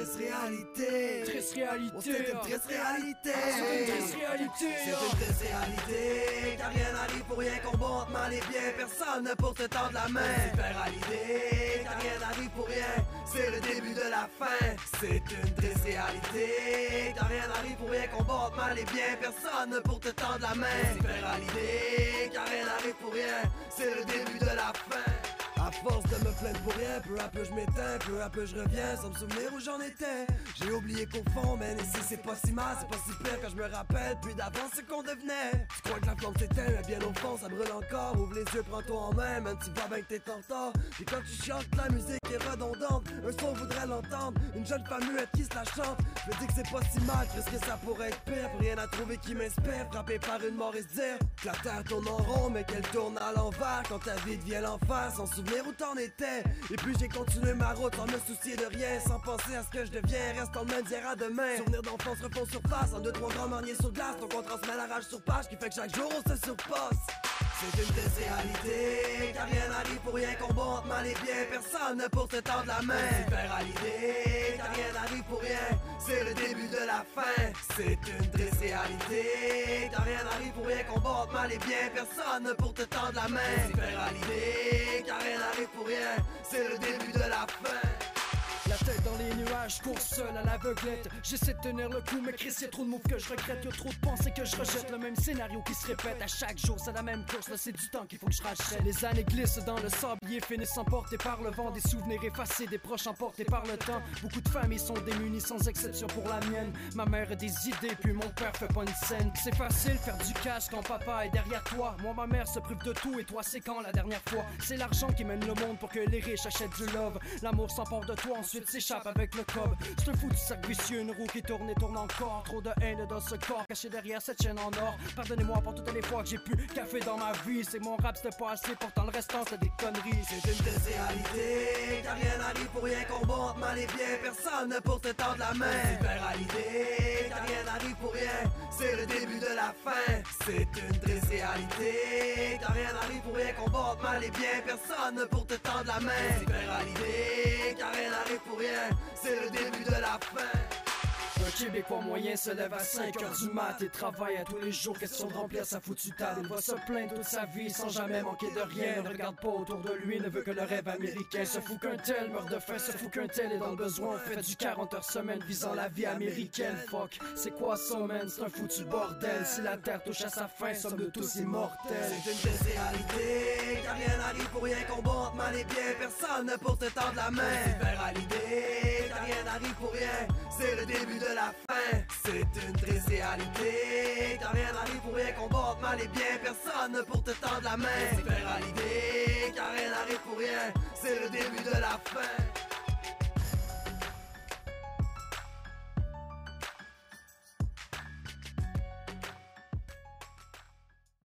triste réalité. Triste réalité. Oh, c'est une triste réalité. C'est une triste réalité. C'est une triste réalité. Car rien n'arrive pour rien, qu'on monte mal et bien. Personne pour te tendre la main. C'est super à l'idée. Car rien n'arrive pour rien. C'est le début de la fin. C'est une triste réalité. Car rien n'arrive pour rien, qu'on monte mal et bien. Personne pour te tendre la main. C'est super à l'idée. Car rien n'arrive pour rien. C'est le début de la fin. À force de me plaindre pour rien, peu à peu je m'éteins, peu à peu je reviens sans me souvenir où j'en étais. J'ai oublié qu'au fond, man, ici c'est pas si mal, c'est pas si pire quand je me rappelle plus d'avant ce qu'on devenait. Tu crois que la flamme s'éteint, mais bien au fond ça brûle encore. Ouvre les yeux, prends-toi en main, man, tu vois bien que t'es en retard. Puis quand tu chantes, la musique est redondante, un son voudrait l'entendre, une jeune femme muette qui se la chante. Je me dis que c'est pas si mal, qu'est-ce que ça pourrait être pire. Pour rien à trouver qui m'inspire, frappé par une mort et se dire que la terre tourne en rond, mais qu'elle tourne à l'envers. Quand ta vie devient l'enfer, sans souvenir où t'en étais. Et puis j'ai continué ma route sans me soucier de rien, sans penser à ce que je deviens, restant le même d'hier à demain. Souvenirs d'enfance refont surface en 2-3 grands marniers sur glace. Donc on transmet la rage sur page qui fait que chaque jour on se surpasse. C'est une triste réalité, car rien n'arrive pour rien, qu'on monte mal et bien. Personne pour te tendre la main. C'est super à l'idée, car rien n'arrive pour rien. C'est le début de la fin. C'est une triste réalité, car rien n'arrive pour rien, qu'on monte mal et bien. Personne pour te tendre la main. C'est super à l'idée, car rien n'arrive pour rien. C'est le début de la fin. La tête dans les nuages, cours seul à l'aveuglette. J'essaie de tenir le coup, mais Chris, y'a trop de moves que je regrette. Y'a trop de pensées que je rejette. Le même scénario qui se répète à chaque jour, c'est la même course. Là, c'est du temps qu'il faut que je rachète. Les années glissent dans le sablier, finissent emportés par le vent. Des souvenirs effacés, des proches emportés par le temps. Beaucoup de familles sont démunies, sans exception pour la mienne. Ma mère a des idées, puis mon père fait pas une scène. C'est facile, faire du cash quand papa est derrière toi. Moi, ma mère se prive de tout, et toi, c'est quand la dernière fois? C'est l'argent qui mène le monde pour que les riches achètent du love. L'amour s'empare de toi, ensuite s'échappe avec le cob. C'est un fou du cercle vicieux, une roue qui tourne et tourne encore. Trop de haine dans ce corps, caché derrière cette chaîne en or. Pardonnez-moi pour toutes les fois que j'ai pu café dans ma vie. C'est mon rap, c'était pas assez, pourtant le restant c'est des conneries. C'est une triste réalité, car rien n'arrive pour rien, qu'on monte mal et bien. Personne pour te tendre la main. C'est super à l'idée, car rien n'arrive pour rien. C'est le début de la fin. C'est une triste réalité, car rien n'arrive pour rien, qu'on monte mal et bien. Personne pour te tendre la main. C'est super à l'idée, car rien n'arrive pour rien. C'est le début de la fin. Un Québécois moyen se lève à 5h du mat et travaille à tous les jours, question de remplir sa foutue table. Il va se plaindre toute sa vie sans jamais manquer de rien. Ne regarde pas autour de lui, ne veut que le rêve américain. Se fout qu'un tel meurt de faim, se fout qu'un tel est dans le besoin. Fait du 40 heures semaine visant la vie américaine. Fuck, c'est quoi ça man, c'est un foutu bordel. Si la terre touche à sa fin, sommes-nous tous immortels. C'est une triste réalité, car rien n'arrive pour rien, qu'on monte mal et bien. Personne pour te tendre la main. C'est super à l'idée, car rien n'arrive pour rien. C'est le début de la fin. C'est une triste réalité, car rien n'arrive pour rien, qu'on monte mal et bien. Personne pour te tendre la main. C'est super à l'idée, car rien n'arrive pour rien. C'est le début de la fin.